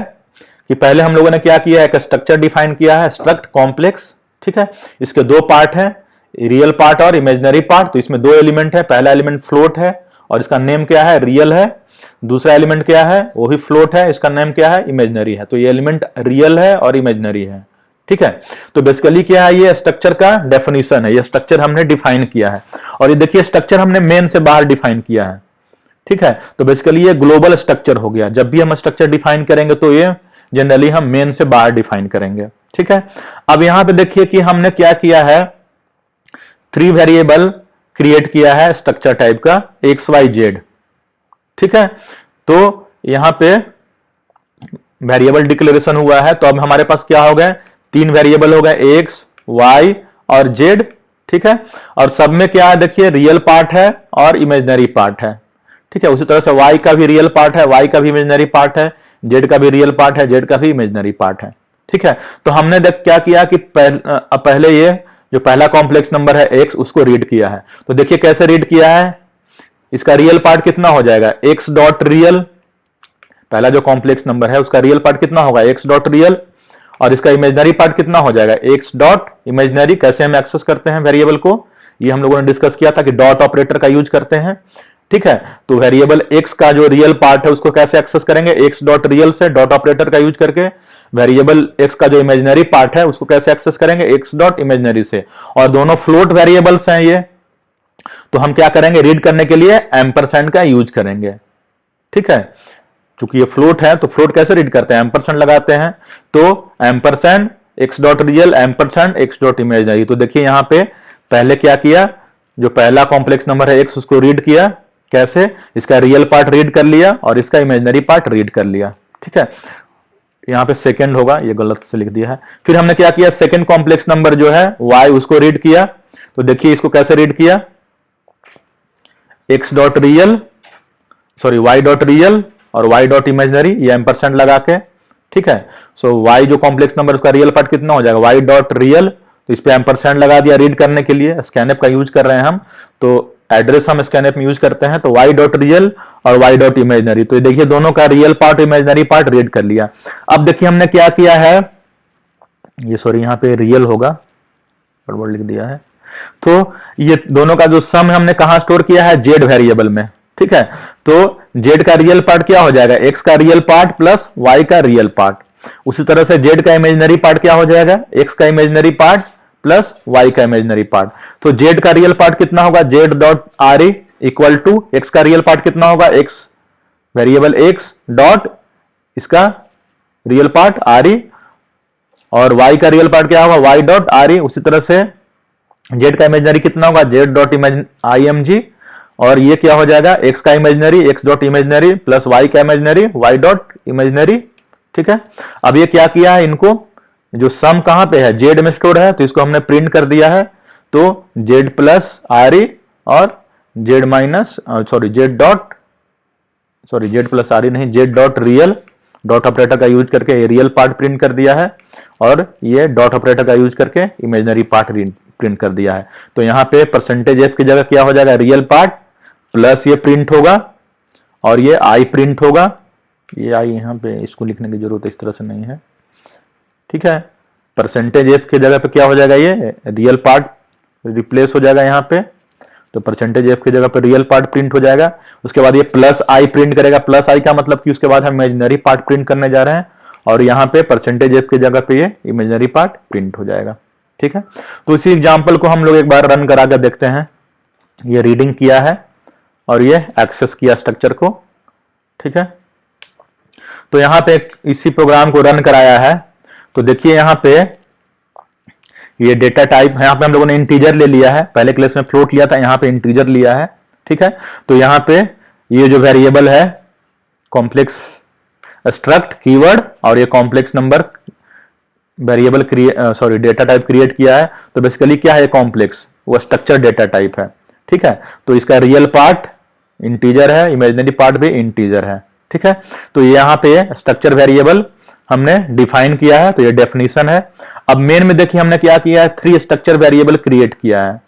कि पहले हम लोगों ने क्या किया है, एक स्ट्रक्चर डिफाइन किया है स्ट्रक्ट कॉम्प्लेक्स। ठीक है, इसके 2 पार्ट हैं, रियल पार्ट और इमेजिनरी पार्ट। तो इसमें 2 एलिमेंट है, पहला एलिमेंट फ्लोट है और इसका नेम क्या है, रियल है। दूसरा एलिमेंट क्या है, वो भी फ्लोट है, इसका नेम क्या है, इमेजिनरी है। तो ये एलिमेंट रियल है और इमेजिनरी है। ठीक है, तो बेसिकली क्या है, ये स्ट्रक्चर का डेफिनेशन है, ये स्ट्रक्चर हमने डिफाइन किया है। और ये देखिए स्ट्रक्चर हमने मेन से बाहर डिफाइन किया है। ठीक है, तो बेसिकली ये ग्लोबल स्ट्रक्चर हो गया। जब भी हम स्ट्रक्चर डिफाइन करेंगे तो ये जनरली हम मेन से बाहर डिफाइन करेंगे। ठीक है, अब यहां पे देखिए कि हमने क्या किया है, 3 वेरिएबल क्रिएट किया है स्ट्रक्चर टाइप का XYZ। ठीक है, तो यहां पे वेरिएबल डिक्लेरेशन हुआ है। तो अब हमारे पास क्या हो गए, 3 वेरिएबल हो गए X, Y और Z। ठीक है, और सब में क्या है, देखिए रियल पार्ट है और इमेजिनरी पार्ट है। ठीक है, उसी तरह से Y का भी रियल पार्ट है, Y का भी इमेजिनरी पार्ट है, Z का भी रियल पार्ट है, Z का भी इमेजिनरी पार्ट है। ठीक है, तो हमने क्या किया कि पहले ये जो पहला कॉम्प्लेक्स नंबर है X, उसको रीड किया है। तो देखिए कैसे रीड किया है, इसका रियल पार्ट कितना हो जाएगा, X डॉट रियल। पहला जो कॉम्प्लेक्स नंबर है उसका रियल पार्ट कितना होगा, X डॉट रियल, और इसका इमेजिनरी पार्ट कितना हो जाएगा, X डॉट इमेजिनरी। कैसे हम एक्सेस करते हैं वेरिएबल को, ये हम लोगों ने डिस्कस किया था कि डॉट ऑपरेटर का यूज करते हैं। ठीक है, तो वेरिएबल X का जो रियल पार्ट है उसको कैसे एक्सेस करेंगे, X डॉट रियल से डॉट ऑपरेटर का यूज करके। वेरिएबल X का जो इमेजिनरी पार्ट है उसको कैसे एक्सेस करेंगे, X डॉट इमेजिनरी से। और दोनों फ्लोट वेरिएबल्स हैं ये, तो हम क्या करेंगे, रीड करने के लिए एम्परसेंड का यूज करेंगे। ठीक है, चूंकि ये फ्लोट है तो फ्लोट कैसे रीड करते हैं, एम्परसेंड लगाते हैं। तो ampersand X dot real ampersand X dot imaginary. तो देखिए यहां पे पहले क्या किया, जो पहला कॉम्प्लेक्स नंबर है X उसको रीड किया, कैसे, इसका रियल पार्ट रीड कर लिया और इसका इमेजिनरी पार्ट रीड कर लिया। ठीक है, यहाँ पे सेकंड होगा, ये गलत से लिख दिया है। फिर हमने क्या किया, सेकंड कॉम्प्लेक्स नंबर जो है y उसको रीड किया। तो देखिए इसको कैसे रीड किया, x dot real sorry y dot real और y डॉट इमेजिनरी, ये एम्परसेंड लगा के, ठीक है। सो y जो कॉम्प्लेक्स नंबर उसका रियल पार्ट कितना हो जाएगा, y डॉट रियल, तो इस पे एम्परसेंड लगा दिया रीड करने के लिए। स्कैनएप का यूज कर रहे हैं हम, तो एड्रेस हम स्कैनएप में यूज करते हैं, तो y डॉट रियल और y डॉट इमेजिनरी, तो ये देखिए दोनों का real part imaginary part read कर लिया। अब देखिए हमने क्या किया है, ये सॉरी यहाँ पे रियल होगा, गड़बड़ लिख दिया है। तो ये दोनों का जो सम हमने कहां स्टोर किया है, जेड वेरिएबल में, ठीक है। तो जेड का रियल पार्ट क्या हो जाएगा, एक्स का रियल पार्ट प्लस वाई का रियल पार्ट। उसी तरह से जेड का इमेजिनरी पार्ट क्या हो जाएगा, एक्स का इमेजिनरी पार्ट प्लस वाई का इमेजिनरी पार्ट। तो जेड का रियल पार्ट कितना होगा, z dot r e equal to x का रियल पार्ट कितना होगा, एक्स वेरिएबल एक्स डॉट इसका रियल पार्ट आर ई, और वाई का रियल पार्ट क्या होगा, वाई डॉट आर ई। उसी तरह से जेड का इमेजिनरी कितना होगा, z dot i m g, और ये क्या हो जाएगा, एक्स का imaginary x dot imaginary plus y का इमेजिनरी वाई डॉट इमेजिनरी, ठीक है। अब ये क्या किया है, इनको जो सम कहां पे है, जेड में स्टोर है, तो इसको हमने प्रिंट कर दिया है। तो जेड प्लस आर ई और Z minus sorry Z dot sorry Z plus R E नहीं, Z dot real, dot operator का यूज करके रियल पार्ट प्रिंट कर दिया है, और ये डॉट ऑपरेटर का यूज करके इमेजिनरी पार्ट प्रिंट कर दिया है। तो यहां पे परसेंटेज एफ की जगह क्या हो जाएगा, रियल पार्ट प्लस ये प्रिंट होगा, और ये आई प्रिंट होगा। ये आई यहाँ पे इसको लिखने की जरूरत इस तरह से नहीं है, ठीक है। परसेंटेज एफ की जगह पे क्या हो जाएगा, ये रियल पार्ट रिप्लेस हो जाएगा यहाँ पे, तो परसेंटेज एफ की जगह पे रियल पार्ट प्रिंट हो जाएगा। उसके बाद ये प्लस आई प्रिंट करेगा, प्लस आई का मतलब कि उसके बाद हम इमेजिनरी पार्ट प्रिंट करने जा रहे हैं, और यहाँ पे परसेंटेज एफ की जगह पे ये इमेजिनरी पार्ट प्रिंट हो जाएगा, ठीक है। तो इसी एग्जाम्पल को हम लोग एक बार रन करा कर देखते हैं। ये रीडिंग किया है और ये एक्सेस किया स्ट्रक्चर को, ठीक है। तो यहाँ पे इसी प्रोग्राम को रन कराया है, तो देखिए यहाँ पे ये डेटा टाइप, यहाँ पे हम लोगों ने इंटीजर ले लिया है, पहले क्लास में फ्लोट लिया था, यहाँ पे इंटीजर लिया है, ठीक है। तो यहाँ पे ये जो वेरिएबल है कॉम्प्लेक्स स्ट्रक्ट कीवर्ड, और ये complex number variable sorry data type create किया है। तो बेसिकली क्या है, कॉम्प्लेक्स वो स्ट्रक्चर डेटा टाइप है, ठीक है। तो इसका रियल पार्ट इंटीजर है, इमेजिनरी पार्ट भी इंटीजर है, ठीक है। तो यहाँ पे स्ट्रक्चर वेरिएबल हमने डिफाइन किया है, तो ये डेफिनेशन है। अब मेन में देखिए हमने क्या किया है, 3 स्ट्रक्चर वेरिएबल क्रिएट किया है,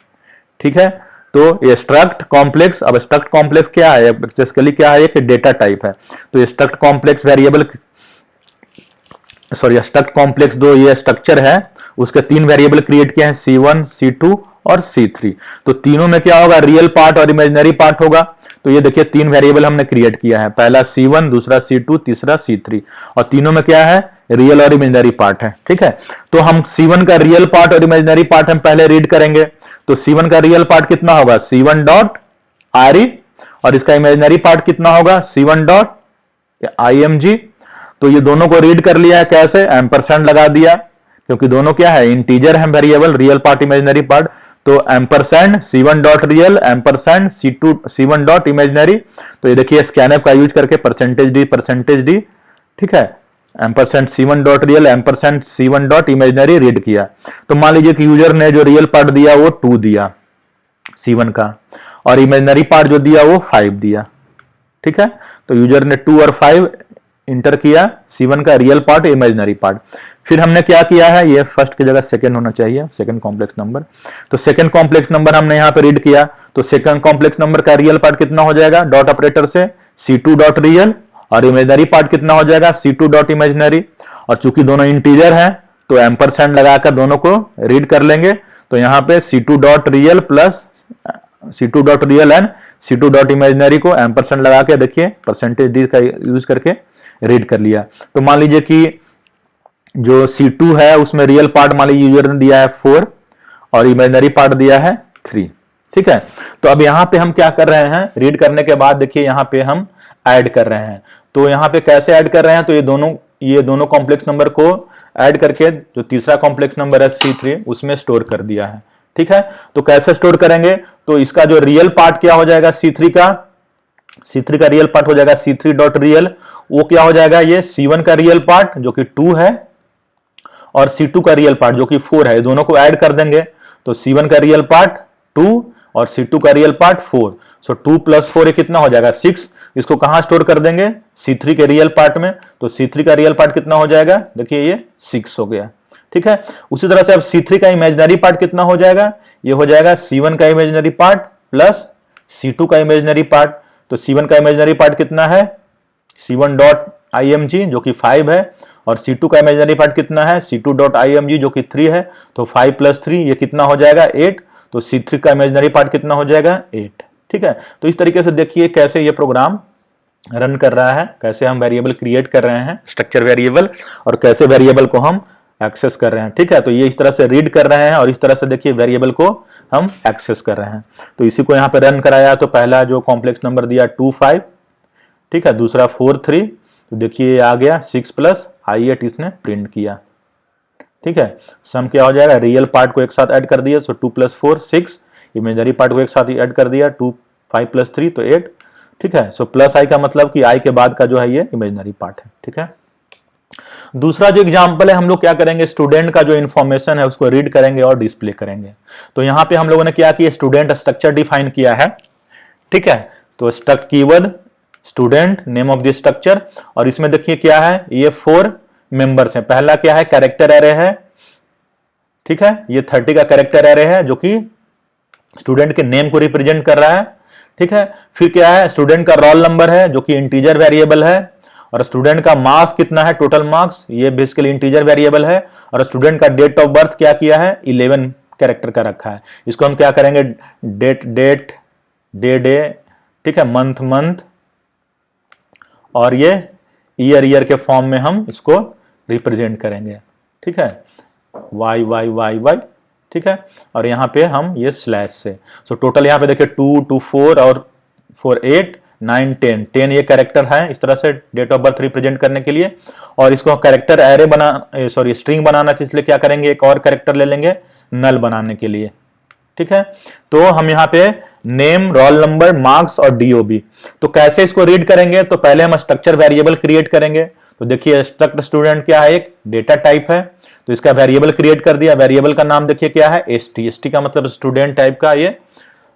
ठीक है। तो ये स्ट्रक्ट कॉम्प्लेक्स, अब स्ट्रक्ट कॉम्प्लेक्स क्या है, बेसिकली क्या है, एक डेटा टाइप है। तो ये struct complex variable sorry struct complex दो ये स्ट्रक्चर है, उसके 3 वेरिएबल क्रिएट किए हैं, C1 C2 और C3। तो तीनों में क्या होगा, रियल पार्ट और इमेजिनरी पार्ट होगा। तो ये देखिए 3 वेरिएबल हमने क्रिएट किया है, पहला C1, दूसरा C2, तीसरा C3, और तीनों में क्या है, रियल और इमेजिनरी पार्ट है, ठीक है। तो हम C1 का रियल पार्ट और इमेजिनरी पार्ट हम पहले रीड करेंगे। तो C1 का रियल पार्ट कितना होगा, C1 डॉट आर ई, और इसका इमेजिनरी पार्ट कितना होगा, C1 डॉट आई एम जी। तो ये दोनों को रीड कर लिया है, कैसे, एम्परसेंड लगा दिया, क्योंकि दोनों क्या है, इंटीजर है variable, real part imaginary part. तो ampersand C1 dot real ampersand C1 dot imaginary. तो ये देखिए स्कैनएफ का यूज करके परसेंटेज डी, ठीक है, ampersand C1 dot real ampersand C1 dot imaginary read किया। तो मान लीजिए कि यूजर ने जो रियल पार्ट दिया वो 2 दिया C1 का, और इमेजिनरी पार्ट जो दिया वो 5 दिया, ठीक है। तो यूजर ने 2 और 5 इंटर किया, C1 का रियल पार्ट इमेजिनरी पार्ट। फिर हमने क्या किया है, ये फर्स्ट की जगह सेकंड होना चाहिए, सेकंड कॉम्प्लेक्स नंबर। तो सेकंड कॉम्प्लेक्स नंबर हमने यहाँ पे रीड किया, तो सेकंड कॉम्प्लेक्स नंबर का रियल पार्ट कितना हो जाएगा, डॉट ऑपरेटर से C2 डॉट रियल, और इमेजिनरी पार्ट कितना हो जाएगा, C2 डॉट इमेजिनरी। और चूंकि दोनों इंटीजर हैं तो एम्परसेंड लगाकर दोनों को रीड कर लेंगे। तो यहाँ पे C2 dot real plus C2 dot real and C2 dot imaginary को एम्परसेंड लगा के देखिए परसेंटेज डी का यूज करके रीड कर लिया। तो मान लीजिए कि जो C2 है उसमें रियल पार्ट मान लीजिए यूजर ने दिया है 4 और इमेजिनरी पार्ट दिया है 3, ठीक है। तो अब यहाँ पे हम क्या कर रहे हैं, रीड करने के बाद देखिए यहाँ पे हम ऐड कर रहे हैं। तो यहाँ पे कैसे ऐड कर रहे हैं, तो ये दोनों कॉम्प्लेक्स नंबर को ऐड करके जो तीसरा कॉम्प्लेक्स नंबर है C3 उसमें स्टोर कर दिया है, ठीक है। तो कैसे स्टोर करेंगे, तो इसका जो रियल पार्ट क्या हो जाएगा C3 का, C3 का रियल पार्ट हो जाएगा C3 डॉट रियल, वो क्या हो जाएगा, ये C1 का रियल पार्ट जो कि 2 है और C2 का रियल पार्ट जो कि 4 है, दोनों को ऐड कर देंगे तो C1 का रियल पार्ट 2 और C2 का रियल पार्ट 4। सो 2 + 4 ये कितना हो जाएगा 6। इसको कहां स्टोर कर देंगे, C3 के रियल पार्ट में, तो C3 का रियल पार्ट कितना हो जाएगा, देखिए ये 6 हो गया। ठीक है, उसी तरह से अब C3 का इमेजिनरी पार्ट कितना हो जाएगा, ये हो जाएगा C1 का इमेजिनरी पार्ट प्लस C2 का इमेजिनरी पार्ट। तो C1 का इमेजिनरी पार्ट कितना है, C1 डॉट img जो कि 5 है, और C2 का इमेजिनरी पार्ट कितना है, C2 डॉट img जो कि 3 है। तो 5 + 3 ये कितना हो जाएगा 8। तो C3 का इमेजिनरी पार्ट कितना हो जाएगा 8। ठीक है, तो इस तरीके से देखिए कैसे ये प्रोग्राम रन कर रहा है, कैसे हम वेरिएबल क्रिएट कर रहे हैं, स्ट्रक्चर वेरिएबल, और कैसे वेरिएबल को हम एक्सेस कर रहे हैं। ठीक है, तो ये इस तरह से रीड कर रहे हैं और इस तरह से देखिए वेरिएबल को हम एक्सेस कर रहे हैं। तो इसी को यहाँ पे रन कराया, तो पहला जो कॉम्प्लेक्स नंबर दिया 2 5, ठीक है, दूसरा 4 3, तो देखिए आ गया 6 + i8 इसने प्रिंट किया। ठीक है, सम क्या हो जाएगा, रियल पार्ट को एक साथ ऐड कर दिया, सो 2 + 4 6, इमेजिनरी पार्ट को एक साथ ही ऐड कर दिया 2 5 + 3 तो 8। ठीक है, सो प्लस आई का मतलब कि आई के बाद का जो है ये इमेजिनरी पार्ट है। ठीक है, दूसरा जो एग्जांपल है, हम लोग क्या करेंगे, स्टूडेंट का जो इन्फॉर्मेशन है उसको रीड करेंगे और डिस्प्ले करेंगे। तो यहाँ पे हम लोगों ने क्या किया, स्टूडेंट स्ट्रक्चर डिफाइन किया है। ठीक है, तो struct keyword student, name of the structure, और इसमें देखिए क्या है, ये 4 मेंबर्स हैं। पहला क्या है, कैरेक्टर एरे है। ठीक है, ये 30 का कैरेक्टर एरे है जो कि स्टूडेंट के नेम को रिप्रेजेंट कर रहा है। ठीक है, फिर क्या है, स्टूडेंट का रोल नंबर है जो कि इंटीजर वेरिएबल है, और स्टूडेंट का मार्क्स कितना है, टोटल मार्क्स, ये बेसिकली इंटीजर वेरिएबल है, और स्टूडेंट का डेट ऑफ बर्थ क्या किया है, 11 कैरेक्टर का रखा है। इसको हम क्या करेंगे, डेट डे, ठीक है, मंथ, और ये ईयर के फॉर्म में हम इसको रिप्रेजेंट करेंगे। ठीक है, y, ठीक है, और यहाँ पे हम ये स्लैश से, सो टोटल यहाँ पे देखिए 2 2 4 और 4 8 9 10 ये कैरेक्टर है, इस तरह से डेट ऑफ बर्थ रिप्रेजेंट करने के लिए। और इसको कैरेक्टर एरे स्ट्रिंग बनाना चाहिए, इसलिए क्या करेंगे, एक और कैरेक्टर ले लेंगे नल बनाने के लिए। ठीक है, तो हम यहाँ पे नेम, रोल नंबर, मार्क्स और डीओबी, तो कैसे इसको रीड करेंगे, तो पहले हम स्ट्रक्चर वेरिएबल क्रिएट करेंगे। तो देखिए स्ट्रक्ट स्टूडेंट क्या है, एक डेटा टाइप है, तो इसका वेरिएबल क्रिएट कर दिया। वेरिएबल का नाम देखिए क्या है, st का मतलब स्टूडेंट टाइप का, ये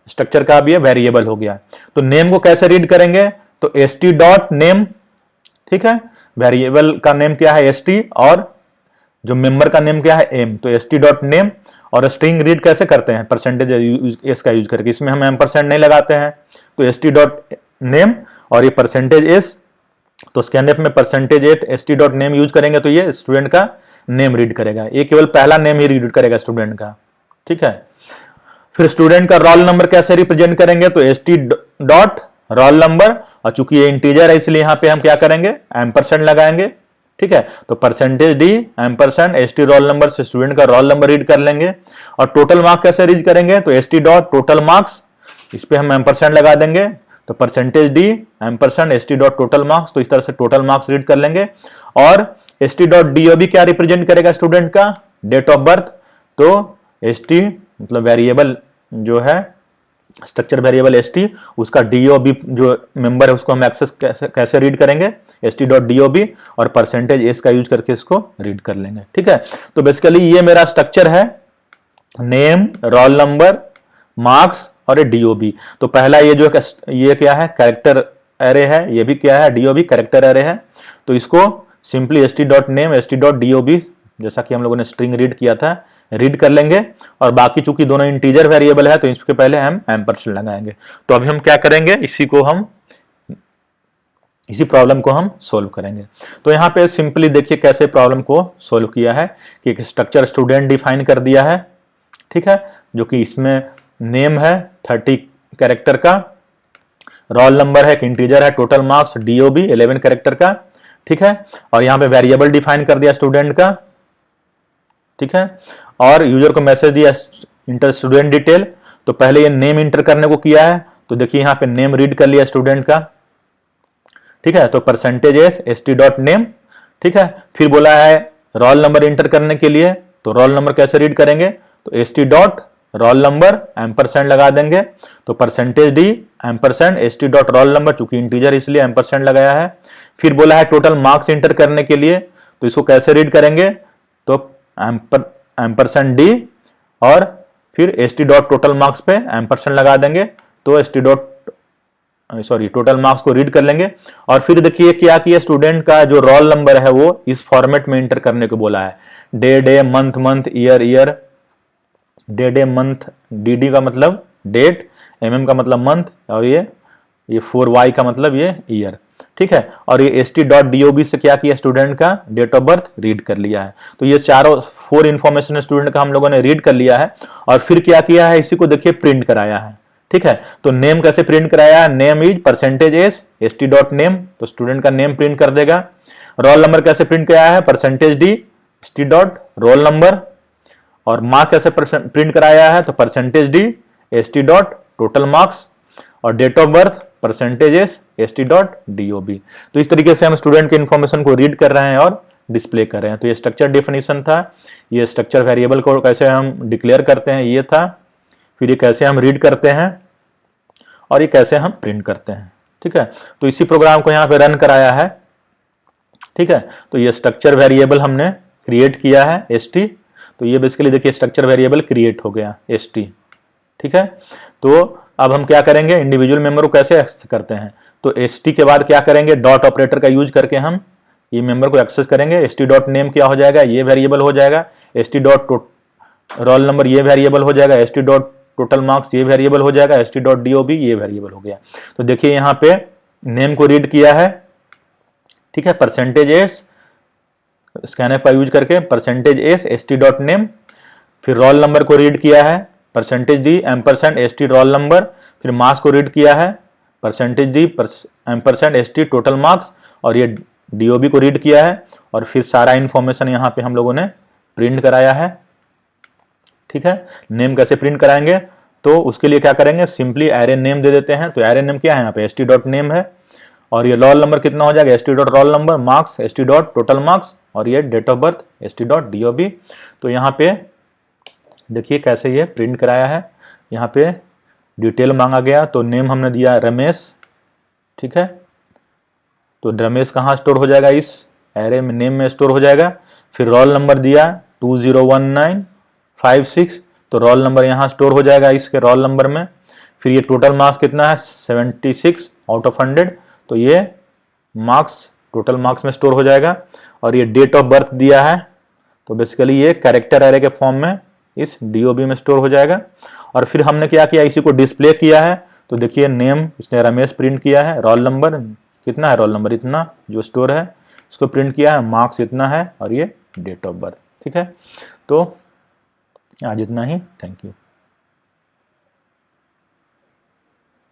स्ट्रक्चर का भी ये वेरिएबल हो गया। तो नेम को कैसे रीड करेंगे, तो st डॉट नेम, ठीक है, वेरिएबल का नेम क्या है st, और जो मेंबर का नेम क्या है m, तो st डॉट नेम। और स्ट्रिंग रीड कैसे करते हैं, परसेंटेज एस का यूज करके, इसमें हम एम्परसेंड नहीं लगाते हैं, तो st डॉट नेम और ये परसेंटेज एस, तो स्कैनफ में %8 st डॉट नेम यूज करेंगे तो ये स्टूडेंट का नेम रीड करेगा, ये केवल पहला नेम ही रीड करेगा स्टूडेंट का। ठीक है, फिर स्टूडेंट का रोल नंबर कैसे रिप्रेजेंट करेंगे, तो st डॉट रोल नंबर, और चूंकि ये इंटीजर है इसलिए यहाँ पे हम क्या करेंगे, एम्परसेंड लगाएंगे। ठीक है, तो %d ampersand st roll number से स्टूडेंट का रोल नंबर रीड कर लेंगे। और टोटल मार्क्स कैसे रीड करेंगे, तो st डॉट टोटल मार्क्स, इस पे हम एम्परसेंड लगा देंगे, तो %d ampersand st dot total marks, तो इस तरह से टोटल मार्क्स रीड कर लेंगे। और st डॉट dob क्या रिप्रेजेंट करेगा स्टूडेंट का, डेट ऑफ बर्थ, तो st मतलब वेरिएबल जो है स्ट्रक्चर वेरिएबल st, उसका dob जो मेंबर है उसको हम एक्सेस कैसे रीड करेंगे, st डॉट dob और %s का यूज करके इसको रीड कर लेंगे। ठीक है, तो बेसिकली ये मेरा स्ट्रक्चर है, नेम, रोल नंबर, मार्क्स और dob। तो पहला ये जो ये क्या है, कैरेक्टर एरे है, ये भी क्या है, dob कैरेक्टर एरे है। तो इसको simply st dot name, st dot dob, जैसा कि हम लोगों ने स्ट्रिंग रीड किया था, रीड कर लेंगे। और बाकी चूंकि दोनों इंटीजर वेरिएबल है तो इसके पहले हम एम्परसेंड लगाएंगे। तो अभी हम क्या करेंगे, इसी प्रॉब्लम को हम सोल्व करेंगे। तो यहाँ पे सिंपली देखिए कैसे प्रॉब्लम को सोल्व किया है, कि एक स्ट्रक्चर स्टूडेंट डिफाइन कर दिया है। ठीक है, जो कि इसमें नेम है 30 कैरेक्टर का, रोल नंबर है एक इंटीजर है, टोटल मार्क्स dob 11 कैरेक्टर का। ठीक है, और यहाँ पे वेरिएबल डिफाइन कर दिया स्टूडेंट का। ठीक है, और यूजर को मैसेज दिया इंटर स्टूडेंट डिटेल, तो पहले ये नेम इंटर करने को किया है, तो देखिए यहाँ पे नेम रीड कर लिया स्टूडेंट का। ठीक है, तो %s st डॉट नेम। ठीक है, फिर बोला है रोल नंबर इंटर करने के लिए, तो रोल नंबर कैसे रीड करेंगे, तो st dot roll number ampersand लगा देंगे, तो percentage D ampersand S T dot roll number, चूंकि इंटीजर इसलिए एम्परसेंड लगाया है। फिर बोला है टोटल मार्क्स इंटर करने के लिए, तो इसको कैसे रीड करेंगे, तो एम्परसेंड डी और फिर S T dot total marks पे एम्परसेंड लगा देंगे, तो S T dot total marks को रीड कर लेंगे। और फिर देखिए क्या किया, स्टूडेंट का जो रोल नंबर है वो इस फॉर्मेट में इंटर करने को बोला है, day month month year year, day month, D का मतलब डेट, का मतलब मंथ, और ये 4y का मतलब ये ईयर, ठीक है। और ये एस टी डॉट DOB से क्या किया, स्टूडेंट का डेट ऑफ बर्थ रीड कर लिया है। तो ये चारों 4 इंफॉर्मेशन स्टूडेंट का हम लोगों ने रीड कर लिया है। और फिर क्या किया है, इसी को देखिए प्रिंट कराया है, ठीक है। तो नेम कैसे प्रिंट कराया है, name is percentage S T dot name, तो स्टूडेंट का नेम प्रिंट कर देगा। रोल नंबर कैसे प्रिंट कराया है, percentage D S T dot roll number. और मार्क्स कैसे प्रिंट कराया है, तो percentage D S T dot total marks. और date of birth percentage S T dot DOB। तो इस तरीके से हम स्टूडेंट के इन्फॉर्मेशन को रीड कर रहे हैं और डिस्प्ले कर रहे हैं। तो ये स्ट्रक्चर डेफिनेशन था, ये स्ट्रक्चर वेरिएबल को कैसे हम डिक्लेयर करते हैं ये था, फिर ये कैसे हम रीड करते हैं और ये कैसे हम प्रिंट करते हैं, ठीक है। तो इसी प्रोग्राम को यहाँ पे रन कराया है, ठीक है। तो ये स्ट्रक्चर वेरिएबल हमने क्रिएट किया है ST, तो ये बेसिकली देखिए स्ट्रक्चर वेरिएबल क्रिएट हो गया ST, ठीक है। तो अब हम क्या करेंगे, इंडिविजुअल मेंबर को कैसे एक्सेस करते हैं, तो ST के बाद क्या करेंगे, डॉट ऑपरेटर का यूज करके हम ये मेंबर को एक्सेस करेंगे। ST डॉट नेम क्या हो जाएगा, ये वेरिएबल हो जाएगा। ST डॉट रोल नंबर ये वेरिएबल हो जाएगा। ST डॉट टोटल मार्क्स ये वेरिएबल हो जाएगा। ST डॉट DOB ये वेरिएबल हो गया। तो देखिए यहाँ पे नेम को रीड किया है, ठीक है, परसेंटेज एस, स्कैनर का यूज करके percentage S ST dot name. फिर रोल नंबर को रीड किया है, percentage D ampersand ST roll number. फिर मार्क्स को रीड किया है, percentage D ampersand ST total marks. और ये DOB को रीड किया है। और फिर सारा इंफॉर्मेशन यहाँ पे हम लोगों ने प्रिंट कराया है, ठीक है। नेम कैसे प्रिंट कराएंगे, तो उसके लिए क्या करेंगे, सिंपली एरे नेम दे देते हैं। तो एरे नेम क्या है, यहाँ पे ST डॉट नेम है। और ये रोल नंबर कितना हो जाएगा, ST dot roll number, marks ST dot total marks, और ये date of birth ST dot DOB। तो यहाँ पे देखिए कैसे ये प्रिंट कराया है। यहाँ पे डिटेल मांगा गया, तो नेम हमने दिया रमेश, ठीक है। तो रमेश कहाँ स्टोर हो जाएगा, इस एरे में नेम में स्टोर हो जाएगा। फिर रोल नंबर दिया 201956, तो रोल नंबर यहाँ स्टोर हो जाएगा इसके रोल नंबर में। फिर ये टोटल मार्क्स कितना है 76 आउट ऑफ 100, तो ये मार्क्स टोटल मार्क्स में स्टोर हो जाएगा। और ये डेट ऑफ बर्थ दिया है, तो बेसिकली ये कैरेक्टर एरे के फॉर्म में इस DOB में स्टोर हो जाएगा। और फिर हमने क्या किया, इसी को डिस्प्ले किया है। तो देखिए नेम इसने रमेश प्रिंट किया है, रोल नंबर कितना है, रोल नंबर इतना जो स्टोर है इसको प्रिंट किया है, मार्क्स इतना है, और ये डेट ऑफ बर्थ, ठीक है। तो आज इतना ही, थैंक यू।